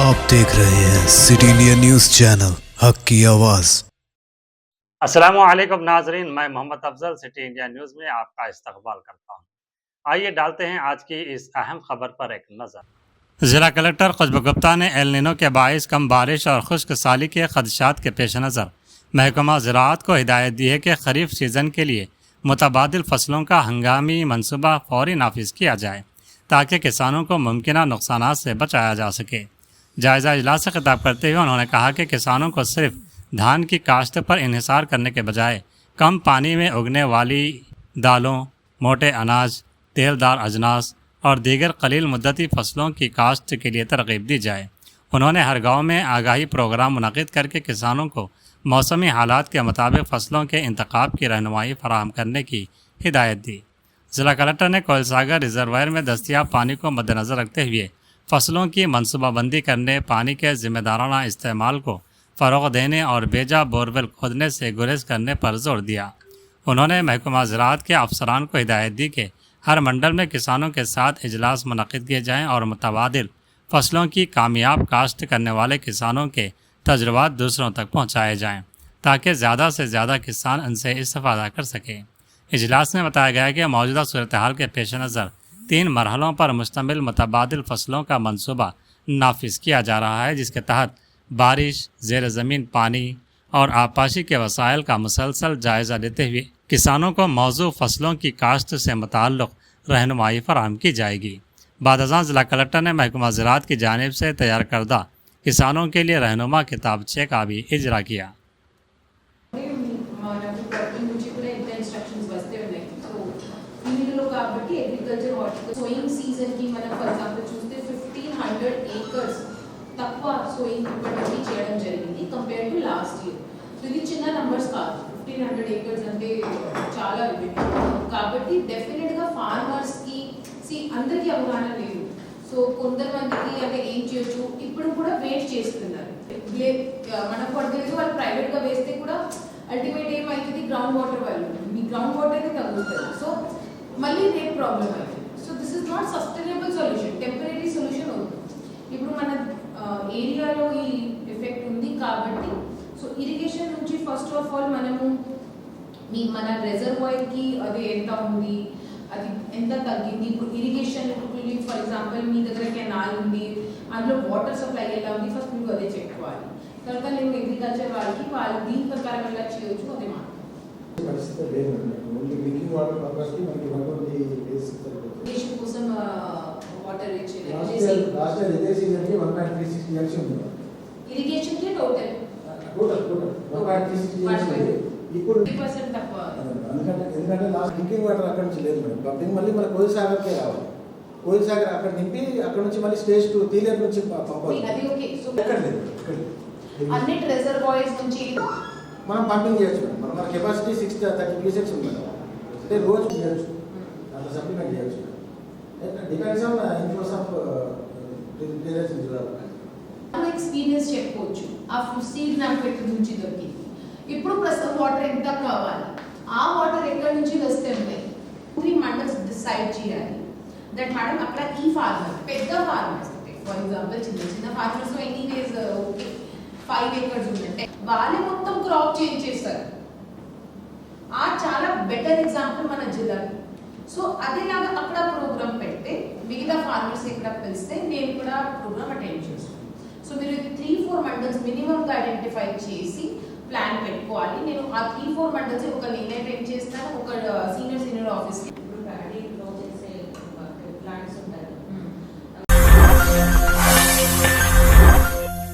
आप देख रहे हैं सिटी इंडिया न्यूज चैनल हक की आवाज। अस्सलामुअलैकुम नाजरीन, मैं Mohammad Afzal city India news में आपका इस्तकबाल करता हूँ। आइए डालते हैं आज की इस अहम खबर पर एक नज़र। ज़िला कलेक्टर खुशबू गुप्ता ने एल नीनो के बाइस कम बारिश और खुश्क साली के खदशात के पेश नज़र महकमा ज़राअत को हिदायत दी है कि खरीफ सीज़न के लिए मुतबादिल फसलों का हंगामी मनसूबा फौरी नाफिज किया जाए ताकि किसानों को मुमकिन नुकसानात से बचाया जा सके। जायज़ा इजलास से खिताब करते हुए उन्होंने कहा कि किसानों को सिर्फ धान की काश्त पर इन्हिसार करने के बजाय कम पानी में उगने वाली दालों, मोटे अनाज, तेलदार अजनास और दीगर कलील मुद्दती फसलों की काश्त के लिए तरगीब दी जाए। उन्होंने हर गांव में आगाही प्रोग्राम मुनक़िद करके किसानों को मौसमी हालात के मुताबिक फसलों के इंतखाब की रहनुमाई फराहम करने की हिदायत दी। ज़िला कलेक्टर ने कोयलसागर रिजर्वायर में दस्तियाब पानी को मद्देनज़र रखते हुए फसलों की मनसूबाबंदी करने, पानी के ज़िम्मेदाराना इस्तेमाल को फ़रोग़ देने और बेजा बोरवेल खोदने से गुरेज करने पर जोर दिया। उन्होंने महकमा ज़राअत के अफसरान को हिदायत दी कि हर मंडल में किसानों के साथ इजलास मुनक़िद किए जाएँ और मुतबादिल फसलों की कामयाब काश्त करने वाले किसानों के तजुर्बात दूसरों तक पहुँचाए जाएँ ताकि ज़्यादा से ज़्यादा किसान इनसे इस्तेफ़ादा कर सकें। इजलास में बताया गया कि मौजूदा सूरत हाल के पेश नज़र 3 मरहलों पर मुश्तमिल मुतबादिल फसलों का मनसूबा नाफिज किया जा रहा है, जिसके तहत बारिश, ज़ेर ज़मीन पानी और आबपाशी के वसाइल का मुसलसल जायज़ा लेते हुए किसानों को मौजू फसलों की काश्त से मुताल्लिक़ रहनुमाई फराहम की जाएगी। बादशाह ज़िला कलेक्टर ने महकमा ज़राअत की जानिब से तैयार करदा किसानों के लिए रहनुमा किताबचे का भी इजरा किया। కాబట్టి అగ్రికల్చర్ హార్టికల్చర్ సోయింగ్ సీజన్ కి మనం ఫర్ ఎగ్జాంపుల్ చూస్తే 1500 ఏకర్స్ తక్కువ సోయింగ్ ఇప్పటివరకు చేయడం జరిగింది compare to last year. So ఇది చిన్న నంబర్స్ కాదు, 1500 ఏకర్స్ అంటే చాలా కాబట్టి డెఫినెట్ గా ఫార్మర్స్ కి అందరికీ అవగాహన లేదు. సో కొంతమందికి అంటే ఏం చేయొచ్చు ఇప్పుడు కూడా వెయిట్ చేస్తున్నారు. మనకు పడలేదు, వాళ్ళు ప్రైవేట్ గా వేస్తే కూడా అల్టిమేట్ ఏమైతుంది, గ్రౌండ్ వాటర్ వాళ్ళు మీ గ్రౌండ్ వాటర్ తగ్గుతుంది. సో మళ్ళీ రేట్ ప్రాబ్లం అవుతుంది. So this is not sustainable solution, temporary solution అవుతుంది. ఇప్పుడు మన ఏరియాలో ఈ ఎఫెక్ట్ ఉంది కాబట్టి సో ఇరిగేషన్ నుంచి ఫస్ట్ ఆఫ్ ఆల్ మనము మన రిజర్వాయర్కి అది ఎంత ఉంది, అది ఎంత తగ్గింది. ఇప్పుడు ఇరిగేషన్ ఫర్ ఎగ్జాంపుల్ మీ దగ్గర కెనాల్ ఉంది, అందులో వాటర్ సప్లై ఎలా ఉంది, ఫస్ట్ మీకు అదే చెప్పుకోవాలి. తర్వాత నేను అగ్రికల్చర్ వాళ్ళు దీని ప్రకారం ఎలా చేయొచ్చు అదే మాట. ఇరిగేషన్ కోసం వాటర్ ఇరిగేషన్ కి టోటల్ ఇప్పుడు 30% తక్కువ. ఎందుకంటే లాస్ట్ డ్రింకింగ్ వాటర్ అక్కడ నుంచి లేదు మేడం. పంపింగ్ మళ్ళీ మన కోయిల్సాగర్కే రావాలి. కోయిల్సాగర్ అక్కడ నింపి అక్కడ నుంచి మళ్ళీ స్టేజ్ 2 తీలేరు నుంచి పంపాలి. అది ఓకే. సో ఎక్కడ లేదు, అన్ని రిజర్వాయర్స్ నుంచి మనం పంపింగ్ చేయొచ్చు మేడం. మన కెపాసిటీ 630 క్యూసెక్స్ ఉంది మేడం. అంటే రోజు చేయొచ్చు, దాంట్లో సప్లిమెంట్ చేయొచ్చు. Depends on inflows of release experience చెప్పుకోవచ్చు. ఆ సీడ్ నాపెట్ నుంచి దొరికింది. ఇప్పుడు ప్రస్తుతం వాటర్ ఎంత కావాలి, ఆ వాటర్ ఎక్కడి నుంచి వస్తే ఉంటాయి 3 మండల్స్ డిసైడ్ చేయాలి. దట్ మేడం అక్కడ ఈ ఫార్మర్ పెద్ద ఫార్మర్స్ ఫర్ ఎగ్జాంపుల్ చిన్న ఫార్మర్స్ ఎనీవేస్ ఓకే 5 ఏకర్స్ ఉందంటే వాళ్ళే మొత్తం క్రాప్ చేంజ్ చేస్తారు. ఆ చాలా బెటర్ ఎగ్జాంపుల్ మన జిల్లాలో. సో అదేలాగా అక్కడ ప్రోగ్రామ్ పెడితే మిగతా ఫార్మర్స్ ఇక్కడ పిలిస్తే నేను కూడా ప్రోగ్రామ్ అటెండ్ చేస్తాను. సో మీరు 3-4 మండల్స్ మినిమంగా ఐడెంటిఫై చేసి ప్లాన్ పెట్టుకోవాలి. నేను ఆ 3-4 మండల్స్ ఒక నేను అటెండ్ చేస్తాను, ఒక సీనియర్ ఆఫీస్కి